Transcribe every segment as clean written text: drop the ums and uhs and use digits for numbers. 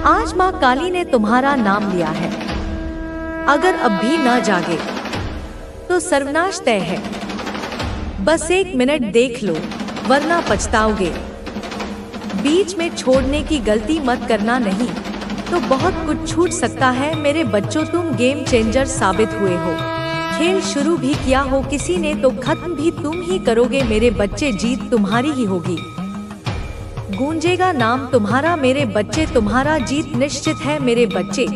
आज माँ काली ने तुम्हारा नाम लिया है। अगर अब भी न जागे तो सर्वनाश तय है। बस 1 मिनट देख लो, वरना पछताओगे। बीच में छोड़ने की गलती मत करना, नहीं तो बहुत कुछ छूट सकता है। मेरे बच्चों, तुम गेम चेंजर साबित हुए हो। खेल शुरू भी किया हो किसी ने तो खत्म भी तुम ही करोगे। मेरे बच्चे, जीत तुम्हारी ही होगी। गूंजेगा नाम तुम्हारा मेरे बच्चे, तुम्हारा जीत निश्चित है मेरे बच्चे।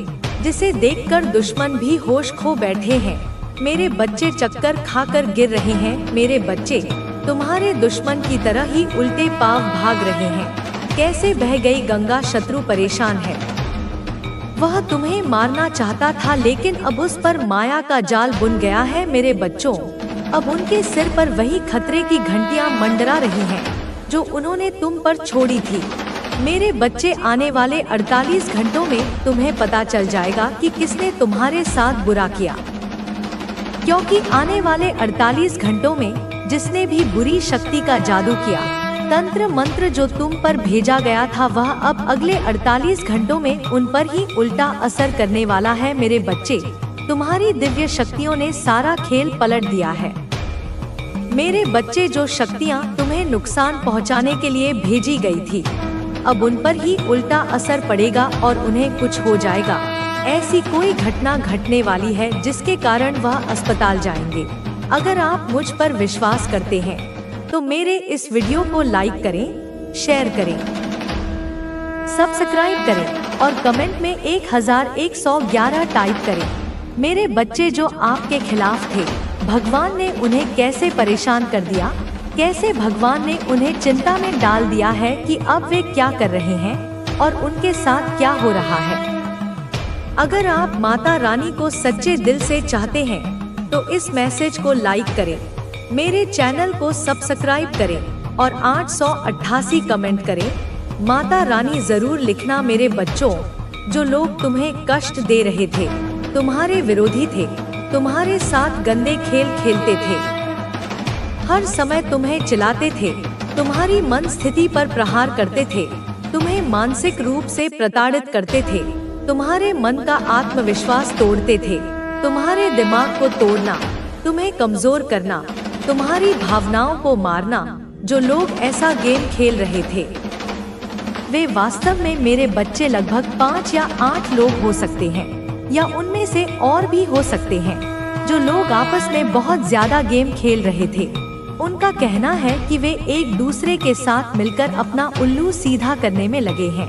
जिसे देखकर दुश्मन भी होश खो बैठे हैं मेरे बच्चे, चक्कर खाकर गिर रहे हैं मेरे बच्चे। तुम्हारे दुश्मन की तरह ही उल्टे पांव भाग रहे हैं। कैसे बह गई गंगा, शत्रु परेशान है। वह तुम्हें मारना चाहता था, लेकिन अब उस पर माया का जाल बुन गया है मेरे बच्चों। अब उनके सिर पर वही खतरे की घंटियां मंडरा रही हैं जो उन्होंने तुम पर छोड़ी थी। मेरे बच्चे, आने वाले 48 घंटों में तुम्हें पता चल जाएगा कि किसने तुम्हारे साथ बुरा किया। क्योंकि आने वाले 48 घंटों में जिसने भी बुरी शक्ति का जादू किया, तंत्र मंत्र जो तुम पर भेजा गया था, वह अब अगले 48 घंटों में उन पर ही उल्टा असर करने वाला है मेरे बच्चे। तुम्हारी दिव्य शक्तियों ने सारा खेल पलट दिया है मेरे बच्चे। जो शक्तियाँ तुम्हें नुकसान पहुँचाने के लिए भेजी गई थी, अब उन पर ही उल्टा असर पड़ेगा और उन्हें कुछ हो जाएगा। ऐसी कोई घटना घटने वाली है जिसके कारण वह अस्पताल जाएंगे। अगर आप मुझ पर विश्वास करते हैं तो मेरे इस वीडियो को लाइक करें, शेयर करें, सब्सक्राइब करें और कमेंट में 1111 टाइप करें। मेरे बच्चे, जो आपके खिलाफ थे, भगवान ने उन्हें कैसे परेशान कर दिया, कैसे भगवान ने उन्हें चिंता में डाल दिया है कि अब वे क्या कर रहे हैं और उनके साथ क्या हो रहा है। अगर आप माता रानी को सच्चे दिल से चाहते हैं तो इस मैसेज को लाइक करें, मेरे चैनल को सब्सक्राइब करें और 888 कमेंट करें। माता रानी जरूर लिखना मेरे बच्चों। जो लोग तुम्हें कष्ट दे रहे थे, तुम्हारे विरोधी थे, तुम्हारे साथ गंदे खेल खेलते थे, हर समय तुम्हें चिल्लाते थे, तुम्हारी मन स्थिति पर प्रहार करते थे, तुम्हें मानसिक रूप से प्रताड़ित करते थे, तुम्हारे मन का आत्मविश्वास तोड़ते थे, तुम्हारे दिमाग को तोड़ना, तुम्हें कमजोर करना, तुम्हारी भावनाओं को मारना, जो लोग ऐसा गेम खेल रहे थे, वे वास्तव में मेरे बच्चे लगभग 5 या 8 लोग हो सकते हैं, या उनमें से और भी हो सकते हैं। जो लोग आपस में बहुत ज्यादा गेम खेल रहे थे, उनका कहना है कि वे एक दूसरे के साथ मिलकर अपना उल्लू सीधा करने में लगे हैं।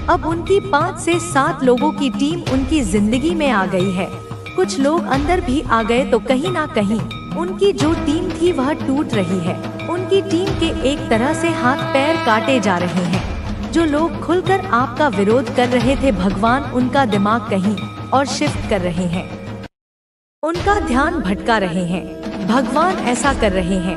अब उनकी 5 से 7 लोगों की टीम उनकी जिंदगी में आ गई है। कुछ लोग अंदर भी आ गए तो कहीं ना कहीं उनकी जो टीम थी वह टूट रही है। उनकी टीम के एक तरह से हाथ पैर काटे जा रहे हैं। जो लोग खुलकर आपका विरोध कर रहे थे, भगवान उनका दिमाग कहीं और शिफ्ट कर रहे हैं, उनका ध्यान भटका रहे हैं। भगवान ऐसा कर रहे हैं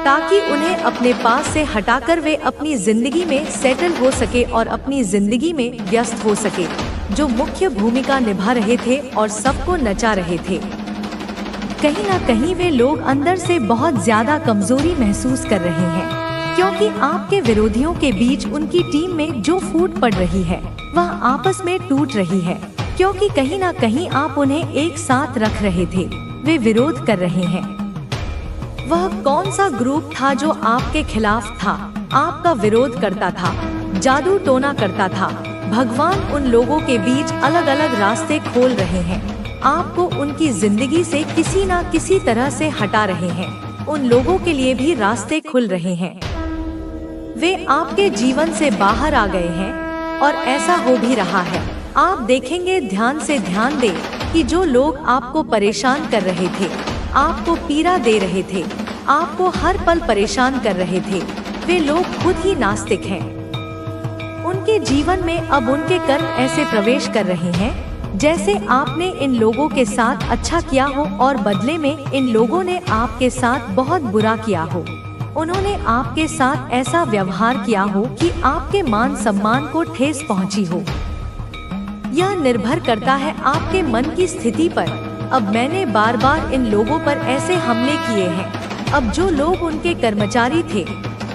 ताकि उन्हें अपने पास से हटाकर वे अपनी जिंदगी में सेटल हो सके और अपनी जिंदगी में व्यस्त हो सके। जो मुख्य भूमिका निभा रहे थे और सबको नचा रहे थे, कहीं ना कहीं वे लोग अंदर से बहुत ज्यादा कमजोरी महसूस कर रहे हैं, क्योंकि आपके विरोधियों के बीच उनकी टीम में जो फूट पड़ रही है वह आपस में टूट रही है, क्योंकि कहीं ना कहीं आप उन्हें एक साथ रख रहे थे। वे विरोध कर रहे हैं। वह कौन सा ग्रुप था जो आपके खिलाफ था, आपका विरोध करता था, जादू टोना करता था? भगवान उन लोगों के बीच अलग अलग रास्ते खोल रहे हैं। आपको उनकी जिंदगी से किसी ना किसी तरह से हटा रहे हैं। उन लोगों के लिए भी रास्ते खुल रहे हैं। वे आपके जीवन से बाहर आ गए हैं और ऐसा हो भी रहा है। आप देखेंगे, ध्यान से ध्यान दें कि जो लोग आपको परेशान कर रहे थे, आपको पीड़ा दे रहे थे, आपको हर पल परेशान कर रहे थे, वे लोग खुद ही नास्तिक हैं। उनके जीवन में अब उनके कर्म ऐसे प्रवेश कर रहे हैं जैसे आपने इन लोगों के साथ अच्छा किया हो और बदले में इन लोगों ने आपके साथ बहुत बुरा किया हो। उन्होंने आपके साथ ऐसा व्यवहार किया हो कि आपके मान सम्मान को ठेस पहुंची हो। यह निर्भर करता है आपके मन की स्थिति पर। अब मैंने बार बार इन लोगों पर ऐसे हमले किए हैं। अब जो लोग उनके कर्मचारी थे,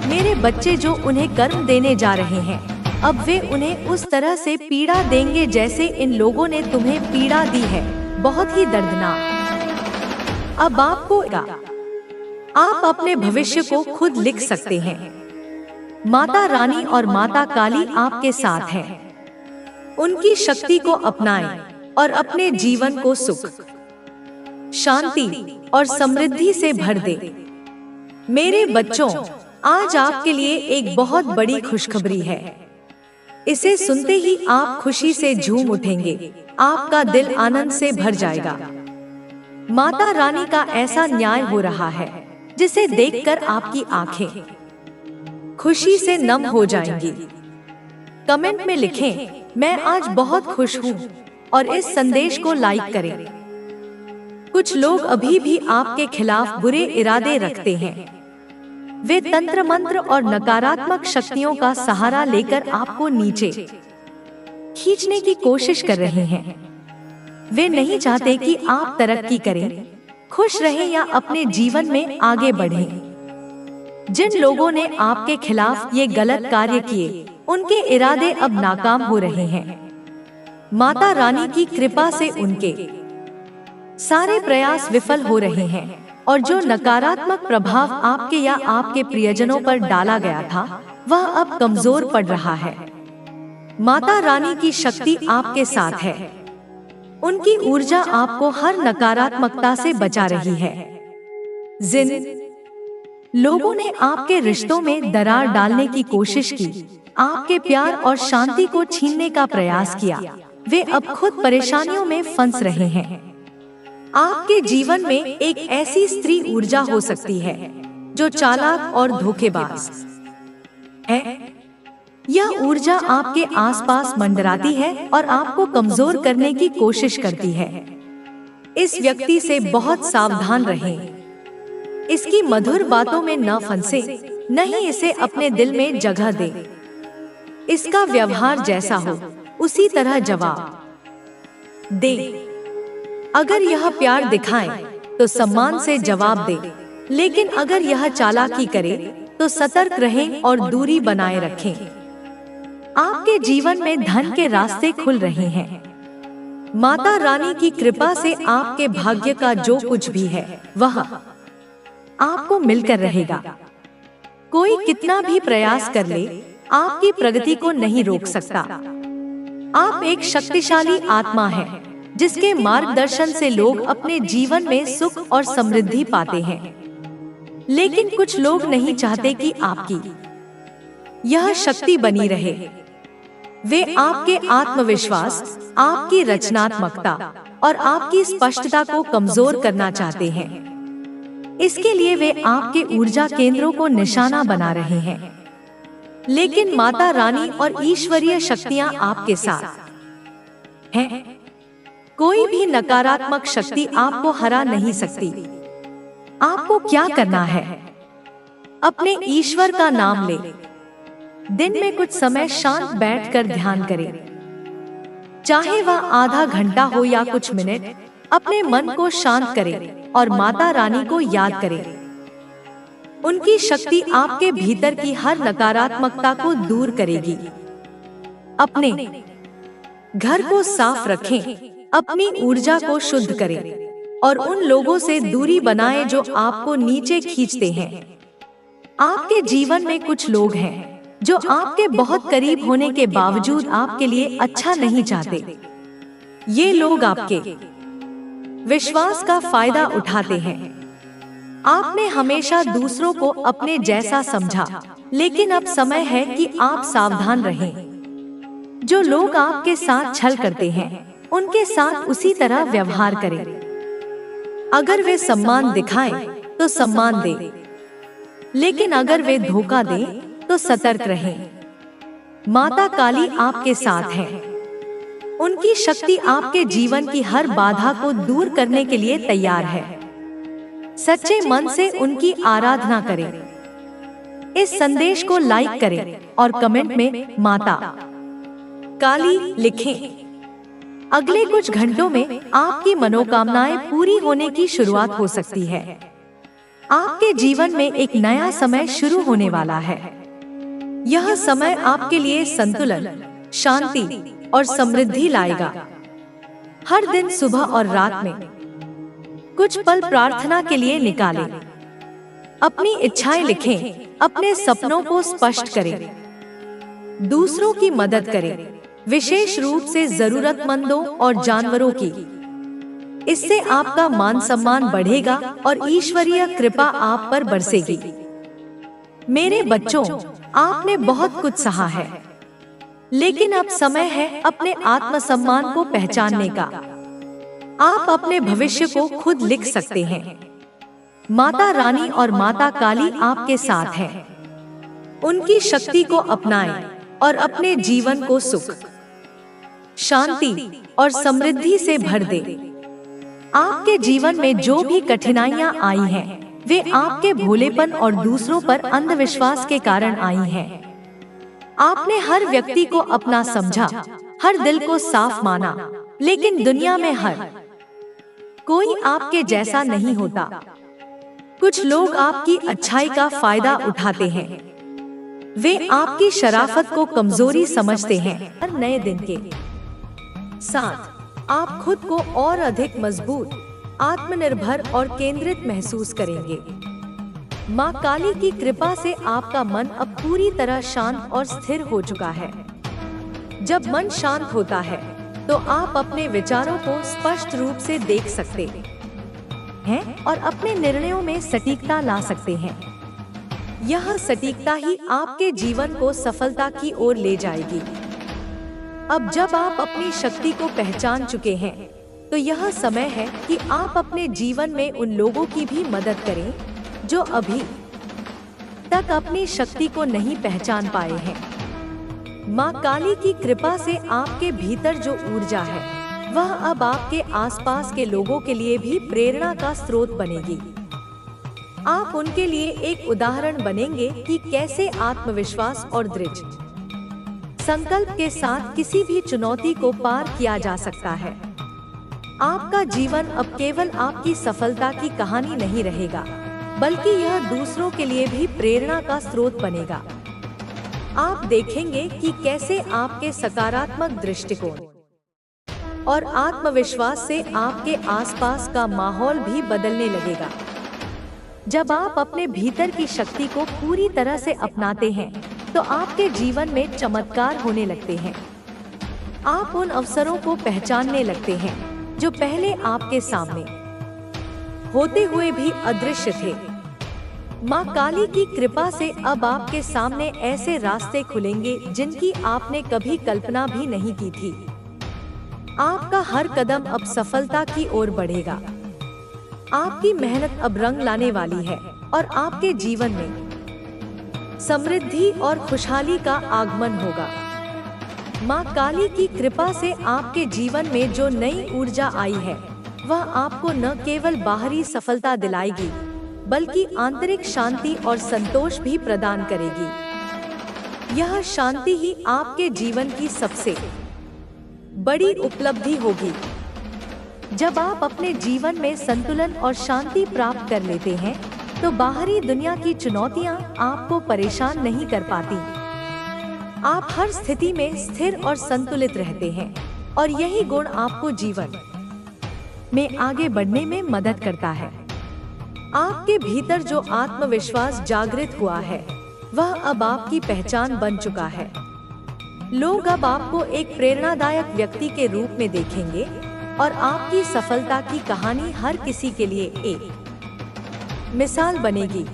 मेरे बच्चे जो उन्हें कर्म देने जा रहे हैं, अब वे उन्हें उस तरह से पीड़ा देंगे जैसे इन लोगों ने तुम्हें पीड़ा दी है, बहुत ही दर्दनाक। अब आप अपने भविष्य को खुद लिख सकते हैं। माता रानी और माता काली आपके साथ हैं। उनकी शक्ति को अपनाएं और अपने जीवन को सुख, शांति और समृद्धि से भर दें। मेरे बच्चों, आज आपके लिए एक बहुत बड़ी खुशखबरी है। इसे सुनते ही आप खुशी से झूम उठेंगे, आपका दिल आनंद से भर जाएगा। माता रानी का ऐसा न्याय हो रहा है जिसे देखकर आपकी आंखें खुशी से नम हो जाएंगी। कमेंट में लिखें, मैं आज बहुत खुश हूँ, और इस संदेश को लाइक करें। कुछ लोग अभी भी आपके खिलाफ बुरे इरादे रखते हैं। वे तंत्र मंत्र और नकारात्मक शक्तियों का सहारा लेकर आपको नीचे खींचने की कोशिश कर रहे हैं। वे नहीं चाहते कि आप तरक्की करें, खुश रहें या अपने जीवन में आगे बढ़ें। जिन लोगों ने आपके खिलाफ ये गलत कार्य किए, उनके इरादे अब नाकाम हो रहे हैं। माता रानी की कृपा से उनके सारे प्रयास विफल हो रहे हैं, और जो नकारात्मक प्रभाव आपके या आपके प्रियजनों पर डाला गया था, वह अब कमजोर पड़ रहा है। माता रानी की शक्ति आपके साथ है। उनकी ऊर्जा आपको हर नकारात्मकता से बचा रही है। जिन लोगों ने आपके रिश्तों में दरार डालने की कोशिश की, आपके प्यार और शांति को छीनने का प्रयास किया, वे अब खुद परेशानियों में फंस रहे हैं। आपके जीवन में एक ऐसी स्त्री ऊर्जा हो सकती है जो चालाक और धोखेबाज है। यह ऊर्जा आपके आसपास मंडराती है और आपको कमजोर करने की कोशिश करती है। इस व्यक्ति से बहुत सावधान रहें। इसकी मधुर बातों में न फंसे, नहीं इसे अपने दिल में जगह दे। इसका व्यवहार जैसा हो, उसी तरह जवाब दे। अगर यह प्यार दिखाए तो सम्मान से जवाब दे, लेकिन अगर यह चालाकी करे तो सतर्क रहें और दूरी बनाए रखें। आपके जीवन में धन के रास्ते खुल रहे हैं। माता रानी की कृपा से आपके भाग्य का जो कुछ भी है, वह आपको मिलकर रहेगा। कोई कितना भी प्रयास कर ले, आपकी प्रगति को नहीं रोक सकता। आप एक शक्तिशाली आत्मा हैं, जिसके मार्गदर्शन से लोग अपने जीवन में सुख और समृद्धि पाते हैं। लेकिन कुछ लोग नहीं चाहते कि आपकी यह शक्ति बनी रहे। वे आपके आत्मविश्वास, आपकी रचनात्मकता और आपकी स्पष्टता को कमजोर करना चाहते हैं। इसके लिए वे आपके ऊर्जा केंद्रों को निशाना बना रहे हैं। लेकिन माता रानी और ईश्वरीय शक्तियां आपके साथ हैं। कोई भी नकारात्मक शक्ति आपको हरा नहीं सकती। आपको क्या करना है? अपने ईश्वर का नाम ले। दिन में कुछ समय शांत बैठकर ध्यान करें। चाहे वह आधा घंटा हो या कुछ मिनट, अपने मन को शांत करें और माता रानी को याद करें। उनकी शक्ति आपके भीतर की हर नकारात्मकता को दूर करेगी। अपने घर को साफ रखें, अपनी ऊर्जा को शुद्ध करें और उन लोगों से दूरी बनाएं जो आपको नीचे खींचते हैं। आपके जीवन में कुछ लोग हैं जो आपके बहुत करीब होने के बावजूद आपके लिए अच्छा नहीं चाहते। ये लोग आपके विश्वास का फायदा उठाते हैं। आपने हमेशा दूसरों को अपने जैसा समझा, लेकिन अब समय है कि आप सावधान रहें। जो लोग आपके साथ छल करते हैं, उनके साथ उसी तरह व्यवहार करें। अगर वे सम्मान दिखाएं, तो सम्मान दें, लेकिन अगर वे धोखा दें, तो सतर्क रहें। माता काली आपके साथ है। उनकी शक्ति आपके जीवन की हर बाधा को दूर करने के लिए तैयार है। सच्चे मन से उनकी आराधना करें। इस संदेश को लाइक करें और कमेंट में माता काली लिखें। अगले कुछ घंटों में आपकी मनोकामनाएं पूरी होने की शुरुआत हो सकती है। आपके जीवन में एक नया समय शुरू होने वाला है। यह समय आपके लिए संतुलन, शांति और समृद्धि लाएगा। हर दिन सुबह और रात में कुछ पल प्रार्थना के लिए निकालें। अपनी इच्छाएं लिखें, अपने सपनों को स्पष्ट करें, दूसरों की मदद करें, विशेष रूप से जरूरतमंदों और जानवरों की। इससे आपका मान सम्मान बढ़ेगा और ईश्वरीय कृपा आप पर बरसेगी। मेरे बच्चों, आपने बहुत कुछ सहा है, लेकिन अब समय है अपने आत्मसम्मान को पहचानने का। आप अपने भविष्य को खुद लिख सकते हैं। माता रानी और माता काली आपके साथ हैं। उनकी शक्ति को अपनाएं और अपने जीवन को सुख, शांति और समृद्धि से भर दें। आपके जीवन में जो भी कठिनाइयां आई हैं, वे आपके भोलेपन और दूसरों पर अंधविश्वास के कारण आई हैं। आपने हर व्यक्ति को अपना समझा, हर दिल को साफ माना, लेकिन दुनिया में हर कोई आपके जैसा नहीं होता। कुछ लोग आपकी अच्छाई का फायदा उठाते हैं। वे आपकी शराफत को कमजोरी समझते हैं। हर नए दिन के साथ आप खुद को और अधिक मजबूत, आत्मनिर्भर और केंद्रित महसूस करेंगे। माँ काली की कृपा से आपका मन अब पूरी तरह शांत और स्थिर हो चुका है। जब मन शांत होता है तो आप अपने विचारों को स्पष्ट रूप से देख सकते हैं और अपने निर्णयों में सटीकता ला सकते हैं। यह सटीकता ही आपके जीवन को सफलता की ओर ले जाएगी। अब जब आप अपनी शक्ति को पहचान चुके हैं, तो यह समय है कि आप अपने जीवन में उन लोगों की भी मदद करें जो अभी तक अपनी शक्ति को नहीं पहचान पाए हैं। माँ काली की कृपा से आपके भीतर जो ऊर्जा है, वह अब आपके आसपास के लोगों के लिए भी प्रेरणा का स्रोत बनेगी। आप उनके लिए एक उदाहरण बनेंगे कि कैसे आत्मविश्वास और दृढ़ संकल्प के साथ किसी भी चुनौती को पार किया जा सकता है। आपका जीवन अब केवल आपकी सफलता की कहानी नहीं रहेगा, बल्कि यह दूसरों के लिए भी प्रेरणा का स्रोत बनेगा। आप देखेंगे कि कैसे आपके सकारात्मक दृष्टिकोण और आत्मविश्वास से आपके आसपास का माहौल भी बदलने लगेगा। जब आप अपने भीतर की शक्ति को पूरी तरह से अपनाते हैं, तो आपके जीवन में चमत्कार होने लगते हैं। आप उन अवसरों को पहचानने लगते हैं जो पहले आपके सामने होते हुए भी अदृश्य थे। माँ काली की कृपा से अब आपके सामने ऐसे रास्ते खुलेंगे जिनकी आपने कभी कल्पना भी नहीं की थी। आपका हर कदम अब सफलता की ओर बढ़ेगा। आपकी मेहनत अब रंग लाने वाली है और आपके जीवन में समृद्धि और खुशहाली का आगमन होगा। माँ काली की कृपा से आपके जीवन में जो नई ऊर्जा आई है, वह आपको न केवल बाहरी सफलता दिलाएगी, बल्कि आंतरिक शांति और संतोष भी प्रदान करेगी। यह शांति ही आपके जीवन की सबसे बड़ी उपलब्धि होगी। जब आप अपने जीवन में संतुलन और शांति प्राप्त कर लेते हैं, तो बाहरी दुनिया की चुनौतियां आपको परेशान नहीं कर पाती। आप हर स्थिति में स्थिर और संतुलित रहते हैं, और यही गुण आपको जीवन में आगे बढ़ने में मदद करता है। आपके भीतर जो आत्मविश्वास जागृत हुआ है, वह अब आपकी पहचान बन चुका है। लोग अब आपको एक प्रेरणादायक व्यक्ति के रूप में देखेंगे और आपकी सफलता की कहानी हर किसी के लिए एक मिसाल बनेगी।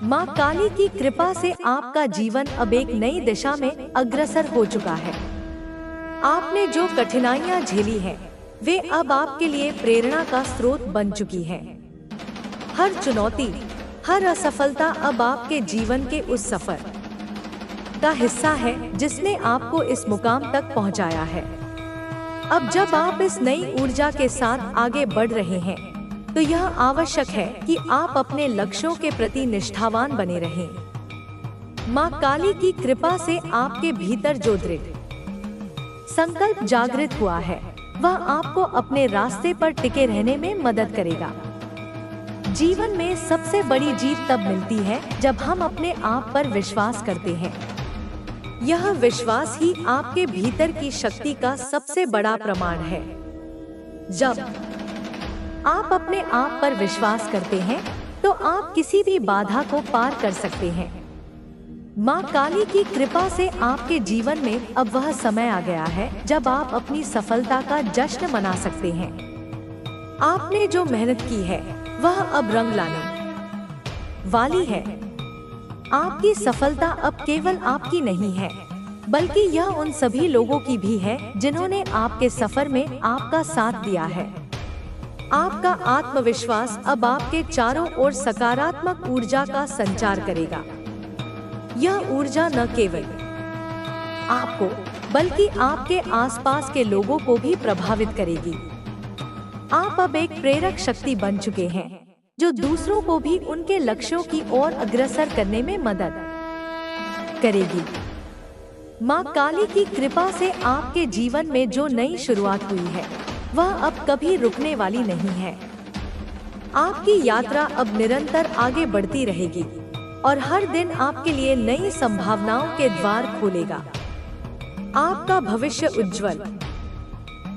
माँ काली की कृपा से आपका जीवन अब एक नई दिशा में अग्रसर हो चुका है। आपने जो कठिनाइयाँ झेली हैं, वे अब आपके लिए प्रेरणा का स्रोत बन चुकी हैं। हर चुनौती, हर असफलता अब आपके जीवन के उस सफर का हिस्सा है जिसने आपको इस मुकाम तक पहुंचाया है। अब जब आप इस नई ऊर्जा के साथ आगे बढ़ रहे हैं, तो यह आवश्यक है कि आप अपने लक्ष्यों के प्रति निष्ठावान बने रहें। माँ काली की कृपा से आपके भीतर जो दृढ़ संकल्प जागृत हुआ है, वह आपको अपने रास्ते पर टिके रहने में मदद करेगा। जीवन में सबसे बड़ी जीत तब मिलती है जब हम अपने आप पर विश्वास करते हैं। यह विश्वास ही आपके भीतर की शक्ति का सबसे बड़ा प्रमाण है। जब आप अपने आप पर विश्वास करते हैं तो आप किसी भी बाधा को पार कर सकते हैं। माँ काली की कृपा से आपके जीवन में अब वह समय आ गया है जब आप अपनी सफलता का जश्न मना सकते हैं। आपने जो मेहनत की है वह अब रंग लाने वाली है। आपकी सफलता अब केवल आपकी नहीं है, बल्कि यह उन सभी लोगों की भी है जिन्होंने आपके सफर में आपका साथ दिया है। आपका आत्मविश्वास अब आपके चारों ओर सकारात्मक ऊर्जा का संचार करेगा। यह ऊर्जा न केवल आपको बल्कि आपके आसपास के लोगों को भी प्रभावित करेगी। आप अब एक प्रेरक शक्ति बन चुके हैं जो दूसरों को भी उनके लक्ष्यों की ओर अग्रसर करने में मदद करेगी। माँ काली की कृपा से आपके जीवन में जो नई शुरुआत हुई है वह अब कभी रुकने वाली नहीं है। आपकी यात्रा अब निरंतर आगे बढ़ती रहेगी और हर दिन आपके लिए नई संभावनाओं के द्वार खोलेगा। आपका भविष्य उज्जवल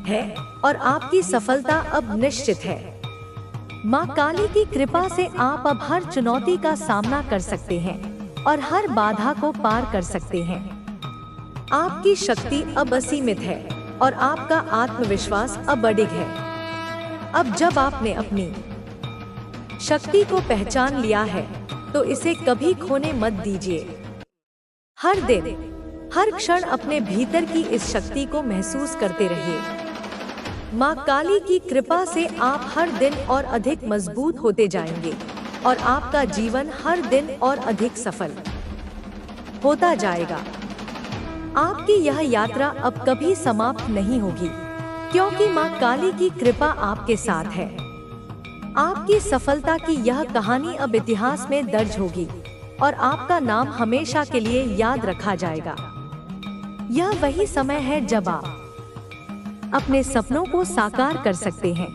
है और आपकी सफलता अब निश्चित है। माँ काली की कृपा से आप अब हर चुनौती का सामना कर सकते हैं और हर बाधा को पार कर सकते हैं। आपकी शक्ति अब असीमित है और आपका आत्मविश्वास अब अडिग है। अब जब आपने अपनी शक्ति को पहचान लिया है तो इसे कभी खोने मत दीजिए। हर दिन, हर क्षण अपने भीतर की इस शक्ति को महसूस करते रहिए। माँ काली की कृपा से आप हर दिन और अधिक मजबूत होते जाएंगे और आपका जीवन हर दिन और अधिक सफल होता जाएगा। आपकी यह यात्रा अब कभी समाप्त नहीं होगी, क्योंकि माँ काली की कृपा आपके साथ है। आपकी सफलता की यह कहानी अब इतिहास में दर्ज होगी और आपका नाम हमेशा के लिए याद रखा जाएगा। यह वही समय है जब आप अपने सपनों को साकार कर सकते हैं।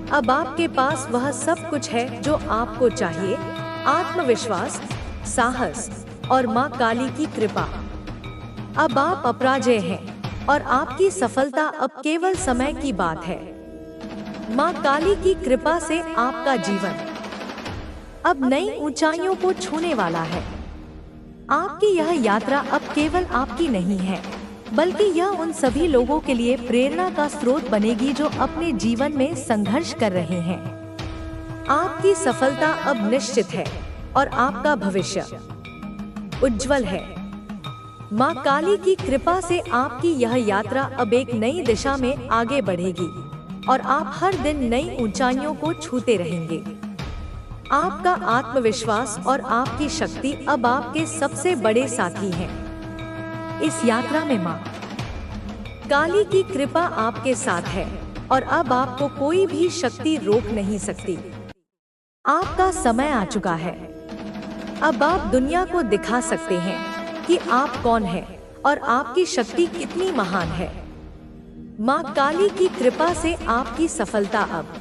अब आपके पास वह सब कुछ है जो आपको चाहिए: आत्मविश्वास, साहस और माँ काली की कृपा। अब आप अपराजेय हैं और आपकी सफलता अब केवल समय की बात है। माँ काली की कृपा से आपका जीवन अब नई ऊंचाइयों को छूने वाला है। आपकी यह यात्रा अब केवल आपकी नहीं है, बल्कि यह उन सभी लोगों के लिए प्रेरणा का स्रोत बनेगी जो अपने जीवन में संघर्ष कर रहे हैं। आपकी सफलता अब निश्चित है और आपका भविष्य उज्जवल है। माँ काली की कृपा से आपकी यह यात्रा अब एक नई दिशा में आगे बढ़ेगी और आप हर दिन नई ऊंचाइयों को छूते रहेंगे। आपका आत्मविश्वास और आपकी शक्ति अब आपके सबसे बड़े साथी हैं। इस यात्रा में माँ काली की कृपा आपके साथ है और अब आपको कोई भी शक्ति रोक नहीं सकती। आपका समय आ चुका है। अब आप दुनिया को दिखा सकते हैं कि आप कौन हैं और आपकी शक्ति कितनी महान है। माँ काली की कृपा से आपकी सफलता अब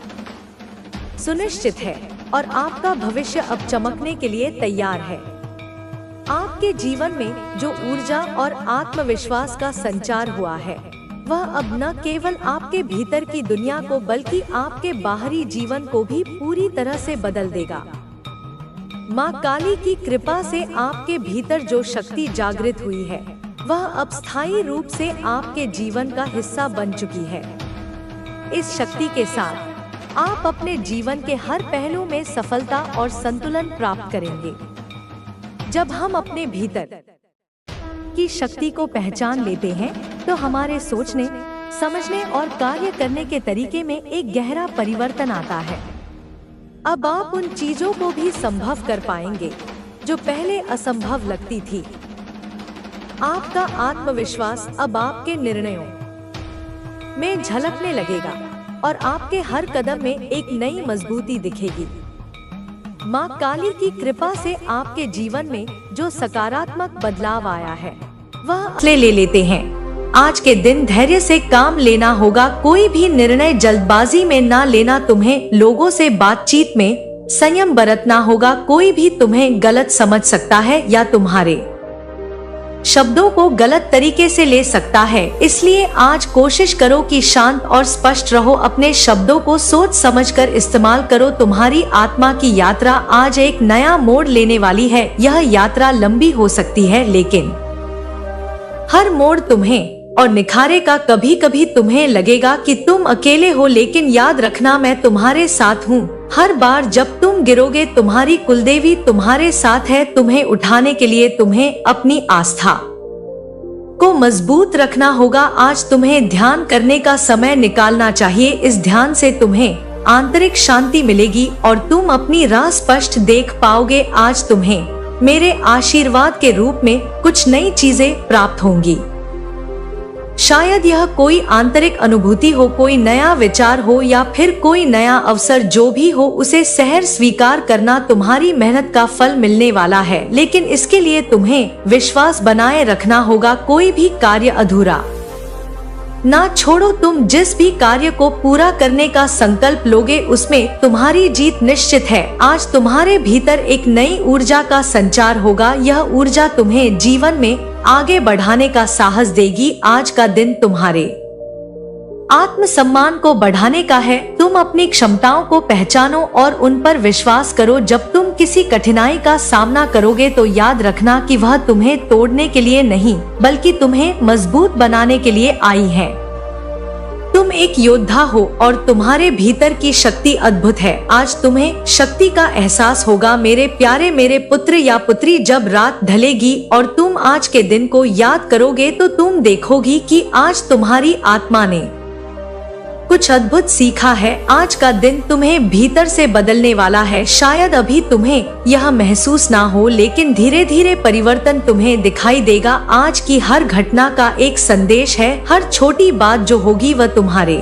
सुनिश्चित है और आपका भविष्य अब चमकने के लिए तैयार है। आपके जीवन में जो ऊर्जा और आत्मविश्वास का संचार हुआ है वह अब न केवल आपके भीतर की दुनिया को बल्कि आपके बाहरी जीवन को भी पूरी तरह से बदल देगा। माँ काली की कृपा से आपके भीतर जो शक्ति जागृत हुई है वह अब स्थायी रूप से आपके जीवन का हिस्सा बन चुकी है। इस शक्ति के साथ आप अपने जीवन के हर पहलू में सफलता और संतुलन प्राप्त करेंगे। जब हम अपने भीतर की शक्ति को पहचान लेते हैं तो हमारे सोचने, समझने और कार्य करने के तरीके में एक गहरा परिवर्तन आता है। अब आप उन चीजों को भी संभव कर पाएंगे जो पहले असंभव लगती थी। आपका आत्मविश्वास अब आपके निर्णयों में झलकने लगेगा और आपके हर कदम में एक नई मजबूती दिखेगी। माँ काली की कृपा से आपके जीवन में जो सकारात्मक बदलाव आया है वह ले लेते हैं। आज के दिन धैर्य से काम लेना होगा। कोई भी निर्णय जल्दबाजी में ना लेना। तुम्हें लोगों से बातचीत में संयम बरतना होगा। कोई भी तुम्हें गलत समझ सकता है या तुम्हारे शब्दों को गलत तरीके से ले सकता है, इसलिए आज कोशिश करो कि शांत और स्पष्ट रहो। अपने शब्दों को सोच समझकर इस्तेमाल करो। तुम्हारी आत्मा की यात्रा आज एक नया मोड़ लेने वाली है। यह यात्रा लंबी हो सकती है, लेकिन हर मोड़ तुम्हें और निखारेगा। कभी कभी तुम्हें लगेगा कि तुम अकेले हो, लेकिन याद रखना मैं तुम्हारे साथ हूँ। हर बार जब तुम गिरोगे तुम्हारी कुलदेवी तुम्हारे साथ है। तुम्हें उठाने के लिए तुम्हें अपनी आस्था को मजबूत रखना होगा। आज तुम्हें ध्यान करने का समय निकालना चाहिए। इस ध्यान से तुम्हें आंतरिक शांति मिलेगी और तुम अपनी राह स्पष्ट देख पाओगे। आज तुम्हें मेरे आशीर्वाद के रूप में कुछ नई चीजें प्राप्त होंगी। शायद यह कोई आंतरिक अनुभूति हो, कोई नया विचार हो या फिर कोई नया अवसर। जो भी हो उसे सहर्ष स्वीकार करना। तुम्हारी मेहनत का फल मिलने वाला है, लेकिन इसके लिए तुम्हें विश्वास बनाए रखना होगा। कोई भी कार्य अधूरा ना छोड़ो। तुम जिस भी कार्य को पूरा करने का संकल्प लोगे उसमें तुम्हारी जीत निश्चित है। आज तुम्हारे भीतर एक नई ऊर्जा का संचार होगा। यह ऊर्जा तुम्हें जीवन में आगे बढ़ाने का साहस देगी। आज का दिन तुम्हारे आत्मसम्मान को बढ़ाने का है। तुम अपनी क्षमताओं को पहचानो और उन पर विश्वास करो। जब तुम किसी कठिनाई का सामना करोगे तो याद रखना कि वह तुम्हें तोड़ने के लिए नहीं, बल्कि तुम्हें मजबूत बनाने के लिए आई है। तुम एक योद्धा हो और तुम्हारे भीतर की शक्ति अद्भुत है। आज तुम्हें शक्ति का एहसास होगा। मेरे प्यारे मेरे पुत्र या पुत्री, जब रात ढलेगी और तुम आज के दिन को याद करोगे तो तुम देखोगी कि आज तुम्हारी आत्मा ने कुछ अद्भुत सीखा है। आज का दिन तुम्हें भीतर से बदलने वाला है। शायद अभी तुम्हें यह महसूस ना हो, लेकिन धीरे धीरे परिवर्तन तुम्हें दिखाई देगा। आज की हर घटना का एक संदेश है। हर छोटी बात जो होगी वह तुम्हारे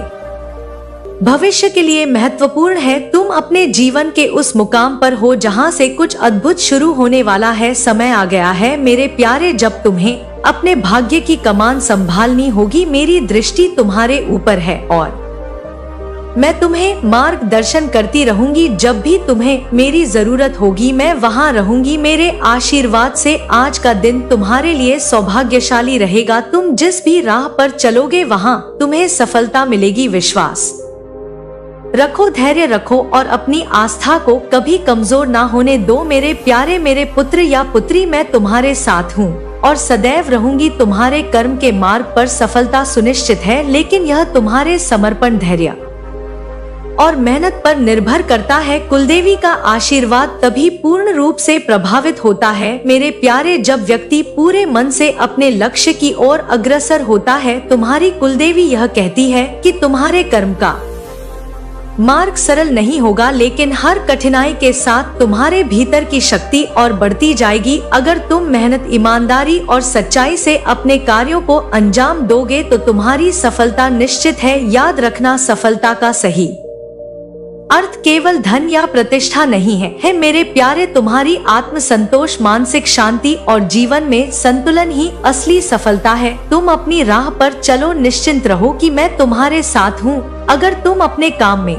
भविष्य के लिए महत्वपूर्ण है। तुम अपने जीवन के उस मुकाम पर हो जहां से कुछ अद्भुत शुरू होने वाला है। समय आ गया है मेरे प्यारे, जब तुम्हें अपने भाग्य की कमान संभालनी होगी। मेरी दृष्टि तुम्हारे ऊपर है और मैं तुम्हें मार्गदर्शन करती रहूंगी। जब भी तुम्हें मेरी जरूरत होगी मैं वहां रहूंगी। मेरे आशीर्वाद से आज का दिन तुम्हारे लिए सौभाग्यशाली रहेगा। तुम जिस भी राह पर चलोगे वहां तुम्हें सफलता मिलेगी। विश्वास रखो, धैर्य रखो और अपनी आस्था को कभी कमजोर ना होने दो। मेरे प्यारे मेरे पुत्र या पुत्री, मैं तुम्हारे साथ हूँ और सदैव रहूंगी। तुम्हारे कर्म के मार्ग पर सफलता सुनिश्चित है, लेकिन यह तुम्हारे समर्पण, धैर्य और मेहनत पर निर्भर करता है। कुलदेवी का आशीर्वाद तभी पूर्ण रूप से प्रभावित होता है मेरे प्यारे, जब व्यक्ति पूरे मन से अपने लक्ष्य की ओर अग्रसर होता है। तुम्हारी कुलदेवी यह कहती है कि तुम्हारे कर्म का मार्ग सरल नहीं होगा, लेकिन हर कठिनाई के साथ तुम्हारे भीतर की शक्ति और बढ़ती जाएगी। अगर तुम मेहनत, ईमानदारी और सच्चाई से अपने कार्यों को अंजाम दोगे तो तुम्हारी सफलता निश्चित है। याद रखना, सफलता का सही अर्थ केवल धन या प्रतिष्ठा नहीं है मेरे प्यारे। तुम्हारी आत्म संतोष, मानसिक शांति और जीवन में संतुलन ही असली सफलता है। तुम अपनी राह पर चलो, निश्चिंत रहो कि मैं तुम्हारे साथ हूँ। अगर तुम अपने काम में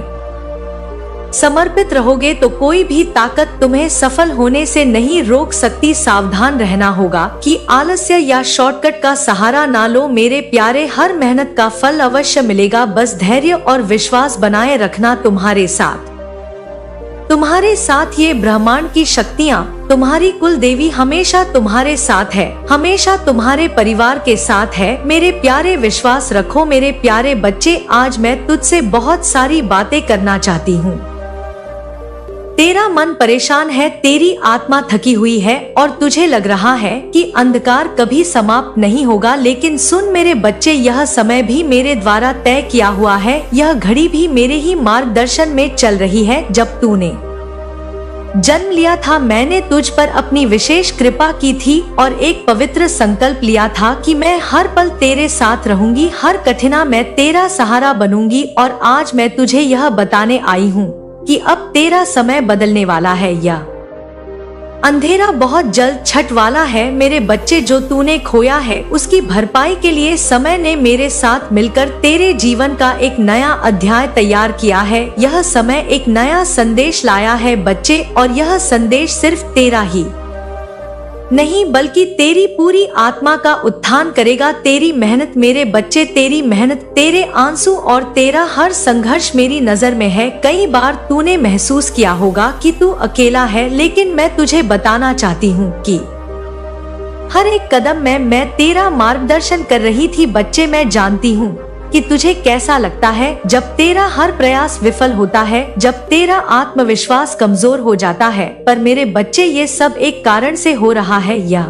समर्पित रहोगे तो कोई भी ताकत तुम्हें सफल होने से नहीं रोक सकती। सावधान रहना होगा कि आलस्य या शॉर्टकट का सहारा ना लो मेरे प्यारे। हर मेहनत का फल अवश्य मिलेगा। बस धैर्य और विश्वास बनाए रखना। तुम्हारे साथ ये ब्रह्मांड की शक्तियाँ, तुम्हारी कुल देवी हमेशा तुम्हारे साथ है, हमेशा तुम्हारे परिवार के साथ है मेरे प्यारे। विश्वास रखो मेरे प्यारे बच्चे। आज मैं तुझसे बहुत सारी बातें करना चाहती हूँ। तेरा मन परेशान है, तेरी आत्मा थकी हुई है और तुझे लग रहा है कि अंधकार कभी समाप्त नहीं होगा, लेकिन सुन मेरे बच्चे, यह समय भी मेरे द्वारा तय किया हुआ है। यह घड़ी भी मेरे ही मार्गदर्शन में चल रही है। जब तूने जन्म लिया था मैंने तुझ पर अपनी विशेष कृपा की थी और एक पवित्र संकल्प लिया था कि मैं हर पल तेरे साथ रहूंगी। हर कठिना मैं तेरा सहारा बनूंगी और आज मैं तुझे यह बताने आई हूँ कि अब तेरा समय बदलने वाला है। यह अंधेरा बहुत जल्द छट वाला है मेरे बच्चे। जो तूने खोया है उसकी भरपाई के लिए समय ने मेरे साथ मिलकर तेरे जीवन का एक नया अध्याय तैयार किया है। यह समय एक नया संदेश लाया है बच्चे, और यह संदेश सिर्फ तेरा ही नहीं बल्कि तेरी पूरी आत्मा का उत्थान करेगा। तेरी मेहनत मेरे बच्चे, तेरी मेहनत, तेरे आंसू और तेरा हर संघर्ष मेरी नजर में है। कई बार तूने महसूस किया होगा कि तू अकेला है, लेकिन मैं तुझे बताना चाहती हूँ कि हर एक कदम में मैं तेरा मार्गदर्शन कर रही थी बच्चे। मैं जानती हूँ कि तुझे कैसा लगता है जब तेरा हर प्रयास विफल होता है, जब तेरा आत्मविश्वास कमजोर हो जाता है। पर मेरे बच्चे, ये सब एक कारण से हो रहा है। यह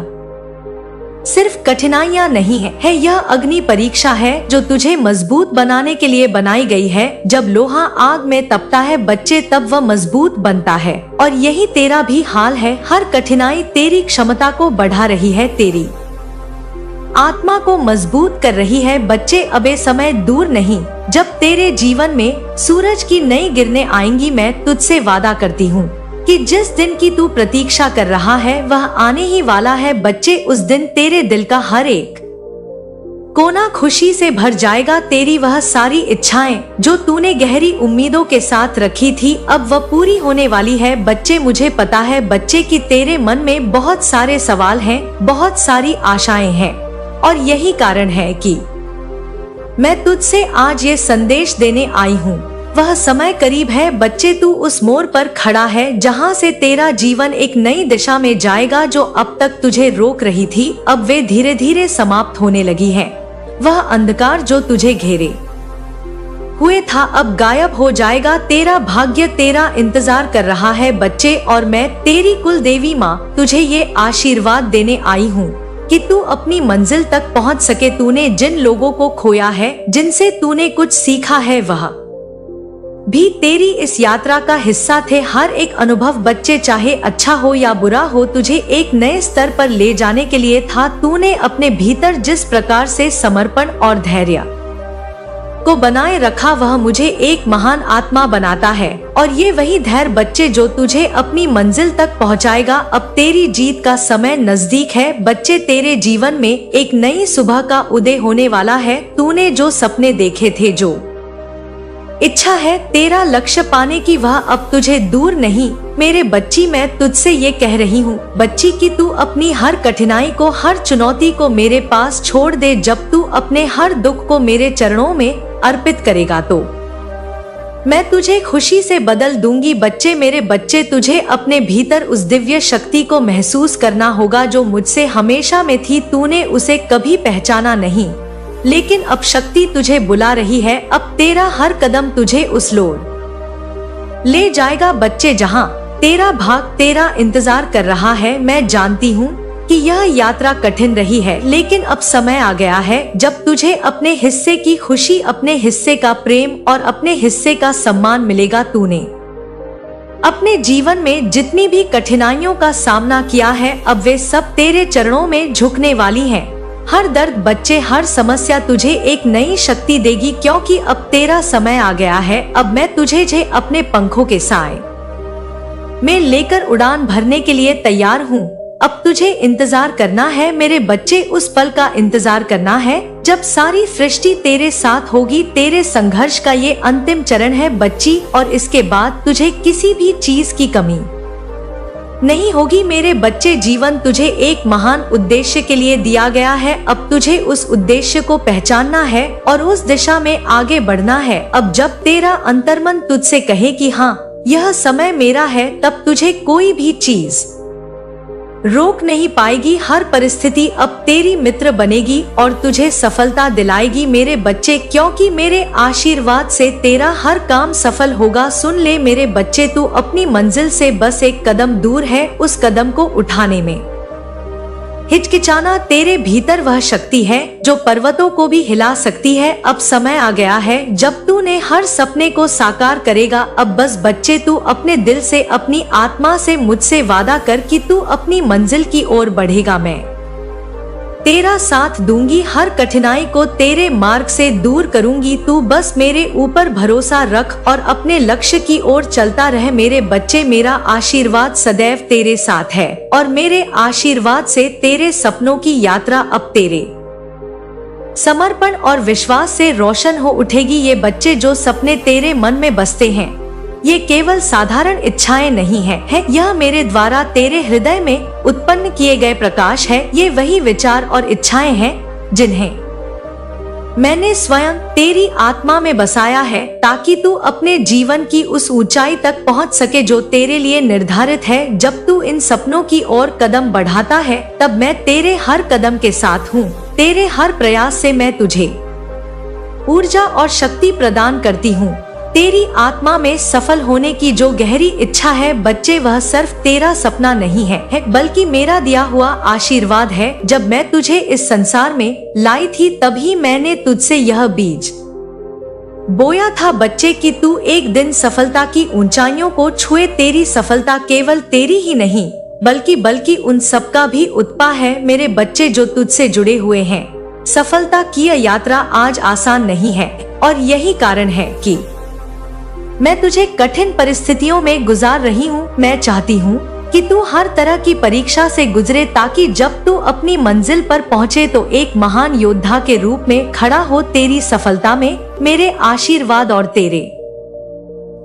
सिर्फ कठिनाइयां नहीं है, यह अग्नि परीक्षा है जो तुझे मजबूत बनाने के लिए बनाई गई है। जब लोहा आग में तपता है बच्चे, तब वह मजबूत बनता है, और यही तेरा भी हाल है। हर कठिनाई तेरी क्षमता को बढ़ा रही है, तेरी आत्मा को मजबूत कर रही है बच्चे। अब ये समय दूर नहीं जब तेरे जीवन में सूरज की नई किरणें आएंगी। मैं तुझसे वादा करती हूँ कि जिस दिन की तू प्रतीक्षा कर रहा है वह आने ही वाला है बच्चे। उस दिन तेरे दिल का हर एक कोना खुशी से भर जाएगा। तेरी वह सारी इच्छाएं जो तूने गहरी उम्मीदों के साथ रखी थी, अब वह पूरी होने वाली है बच्चे। मुझे पता है बच्चे कि तेरे मन में बहुत सारे सवाल हैं, बहुत सारी आशाएं हैं, और यही कारण है कि मैं तुझसे आज ये संदेश देने आई हूँ। वह समय करीब है बच्चे। तू उस मोड़ पर खड़ा है जहाँ से तेरा जीवन एक नई दिशा में जाएगा। जो अब तक तुझे रोक रही थी, अब वे धीरे धीरे समाप्त होने लगी है। वह अंधकार जो तुझे घेरे हुए था अब गायब हो जाएगा। तेरा भाग्य तेरा इंतजार कर रहा है बच्चे, और मैं तेरी कुल देवी माँ तुझे ये आशीर्वाद देने आई हूँ कि तू अपनी मंजिल तक पहुंच सके। तूने जिन लोगों को खोया है, जिनसे तूने कुछ सीखा है, वह भी तेरी इस यात्रा का हिस्सा थे। हर एक अनुभव बच्चे, चाहे अच्छा हो या बुरा हो, तुझे एक नए स्तर पर ले जाने के लिए था। तूने अपने भीतर जिस प्रकार से समर्पण और धैर्य को बनाए रखा, वह मुझे एक महान आत्मा बनाता है, और ये वही धैर्य बच्चे जो तुझे अपनी मंजिल तक पहुंचाएगा। अब तेरी जीत का समय नजदीक है बच्चे। तेरे जीवन में एक नई सुबह का उदय होने वाला है। तूने जो सपने देखे थे, जो इच्छा है तेरा लक्ष्य पाने की, वह अब तुझे दूर नहीं मेरे बच्ची। मैं तुझसे ये कह रही हूँ बच्ची कि तू अपनी हर कठिनाई को, हर चुनौती को मेरे पास छोड़ दे। जब तू अपने हर दुख को मेरे चरणों में अर्पित करेगा तो मैं तुझे खुशी से बदल दूंगी बच्चे। मेरे बच्चे, तुझे अपने भीतर उस दिव्य शक्ति को महसूस करना होगा जो मुझसे हमेशा में थी। तूने उसे कभी पहचाना नहीं, लेकिन अब शक्ति तुझे बुला रही है। अब तेरा हर कदम तुझे उस ओर ले जाएगा बच्चे जहां तेरा भाग तेरा इंतजार कर रहा है। मैं जानती हूँ कि यह यात्रा कठिन रही है, लेकिन अब समय आ गया है जब तुझे अपने हिस्से की खुशी, अपने हिस्से का प्रेम और अपने हिस्से का सम्मान मिलेगा। तूने अपने जीवन में जितनी भी कठिनाइयों का सामना किया है, अब वे सब तेरे चरणों में झुकने वाली हैं। हर दर्द बच्चे, हर समस्या तुझे एक नई शक्ति देगी, क्योंकि अब तेरा समय आ गया है। अब मैं तुझे अपने पंखों के साए में लेकर उड़ान भरने के लिए तैयार हूँ। अब तुझे इंतजार करना है मेरे बच्चे, उस पल का इंतजार करना है जब सारी सृष्टि तेरे साथ होगी। तेरे संघर्ष का ये अंतिम चरण है बच्ची, और इसके बाद तुझे किसी भी चीज की कमी नहीं होगी मेरे बच्चे। जीवन तुझे एक महान उद्देश्य के लिए दिया गया है। अब तुझे उस उद्देश्य को पहचानना है और उस दिशा में आगे बढ़ना है। अब जब तेरा अंतर्मन तुझसे कहे कि हाँ, यह समय मेरा है, तब तुझे कोई भी चीज रोक नहीं पाएगी। हर परिस्थिति अब तेरी मित्र बनेगी और तुझे सफलता दिलाएगी मेरे बच्चे, क्योंकि मेरे आशीर्वाद से तेरा हर काम सफल होगा। सुन ले मेरे बच्चे, तू अपनी मंजिल से बस एक कदम दूर है। उस कदम को उठाने में हिचकिचाना, तेरे भीतर वह शक्ति है जो पर्वतों को भी हिला सकती है। अब समय आ गया है जब तूने हर सपने को साकार करेगा। अब बस बच्चे, तू अपने दिल से, अपनी आत्मा से मुझसे वादा कर कि तू अपनी मंजिल की ओर बढ़ेगा। मैं तेरा साथ दूंगी, हर कठिनाई को तेरे मार्ग से दूर करूंगी। तू बस मेरे ऊपर भरोसा रख और अपने लक्ष्य की ओर चलता रह। मेरे बच्चे, मेरा आशीर्वाद सदैव तेरे साथ है और मेरे आशीर्वाद से तेरे सपनों की यात्रा अब तेरे समर्पण और विश्वास से रोशन हो उठेगी। ये बच्चे, जो सपने तेरे मन में बसते हैं, ये केवल साधारण इच्छाएं नहीं है, यह मेरे द्वारा तेरे हृदय में उत्पन्न किए गए प्रकाश है। ये वही विचार और इच्छाएं हैं जिन्हें मैंने स्वयं तेरी आत्मा में बसाया है, ताकि तू अपने जीवन की उस ऊंचाई तक पहुंच सके जो तेरे लिए निर्धारित है। जब तू इन सपनों की ओर कदम बढ़ाता है, तब मैं तेरे हर कदम के साथ हूँ। तेरे हर प्रयास से मैं तुझे ऊर्जा और शक्ति प्रदान करती हूँ। तेरी आत्मा में सफल होने की जो गहरी इच्छा है बच्चे, वह सिर्फ तेरा सपना नहीं है, बल्कि मेरा दिया हुआ आशीर्वाद है। जब मैं तुझे इस संसार में लाई थी, तभी मैंने तुझसे यह बीज बोया था बच्चे कि तू एक दिन सफलता की ऊंचाइयों को छुए। तेरी सफलता केवल तेरी ही नहीं, बल्कि उन सबका भी उत्पाद है मेरे बच्चे, जो तुझसे जुड़े हुए हैं। सफलता की यात्रा आज आसान नहीं है, और यही कारण है कि मैं तुझे कठिन परिस्थितियों में गुजार रही हूँ। मैं चाहती हूँ कि तू हर तरह की परीक्षा से गुजरे, ताकि जब तू अपनी मंजिल पर पहुँचे तो एक महान योद्धा के रूप में खड़ा हो। तेरी सफलता में मेरे आशीर्वाद और तेरे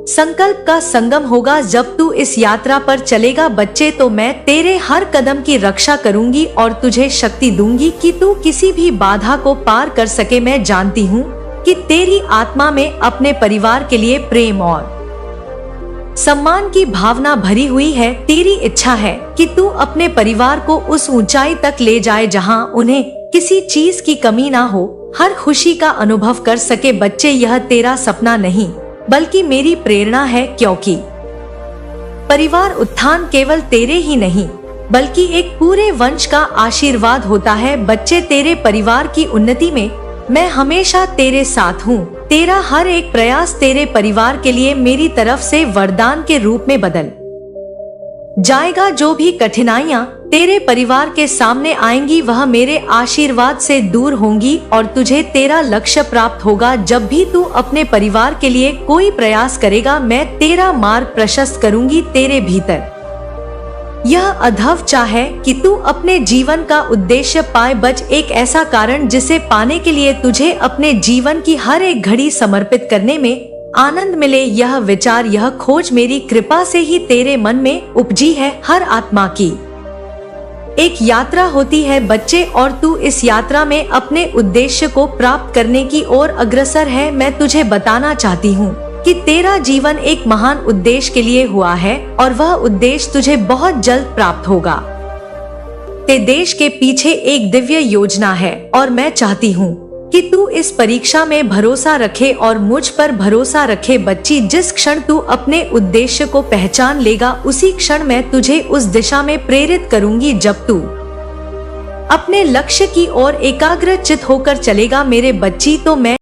संकल्प का संगम होगा। जब तू इस यात्रा पर चलेगा बच्चे, तो मैं तेरे हर कदम की रक्षा करूंगी और तुझे शक्ति दूंगी कि तू किसी भी बाधा को पार कर सके। मैं जानती हूँ कि तेरी आत्मा में अपने परिवार के लिए प्रेम और सम्मान की भावना भरी हुई है। तेरी इच्छा है कि तू अपने परिवार को उस ऊंचाई तक ले जाए जहां उन्हें किसी चीज की कमी ना हो, हर खुशी का अनुभव कर सके। बच्चे, यह तेरा सपना नहीं, बल्कि मेरी प्रेरणा है, क्योंकि परिवार उत्थान केवल तेरे ही नहीं, बल्कि एक पूरे वंश का आशीर्वाद होता है। बच्चे, तेरे परिवार की उन्नति में मैं हमेशा तेरे साथ हूँ। तेरा हर एक प्रयास तेरे परिवार के लिए मेरी तरफ से वरदान के रूप में बदल जाएगा। जो भी कठिनाइयाँ तेरे परिवार के सामने आएंगी, वह मेरे आशीर्वाद से दूर होंगी और तुझे तेरा लक्ष्य प्राप्त होगा। जब भी तू अपने परिवार के लिए कोई प्रयास करेगा, मैं तेरा मार्ग प्रशस्त करूंगी। तेरे भीतर यह अद्भुत इच्छा है कि तू अपने जीवन का उद्देश्य पाए। बच, एक ऐसा कारण जिसे पाने के लिए तुझे अपने जीवन की हर एक घड़ी समर्पित करने में आनंद मिले। यह विचार, यह खोज मेरी कृपा से ही तेरे मन में उपजी है। हर आत्मा की एक यात्रा होती है बच्चे, और तू इस यात्रा में अपने उद्देश्य को प्राप्त करने की ओर अग्रसर है। मैं तुझे बताना चाहती हूँ कि तेरा जीवन एक महान उद्देश्य के लिए हुआ है, और वह उद्देश्य तुझे बहुत जल्द प्राप्त होगा। ते देश के पीछे एक दिव्य योजना है, और मैं चाहती हूँ कि तू इस परीक्षा में भरोसा रखे और मुझ पर भरोसा रखे। बच्ची, जिस क्षण तू अपने उद्देश्य को पहचान लेगा, उसी क्षण मैं तुझे उस दिशा में प्रेरित करूंगी। जब तू अपने लक्ष्य की ओर एकाग्रचित होकर चलेगा मेरे बच्ची, तो मैं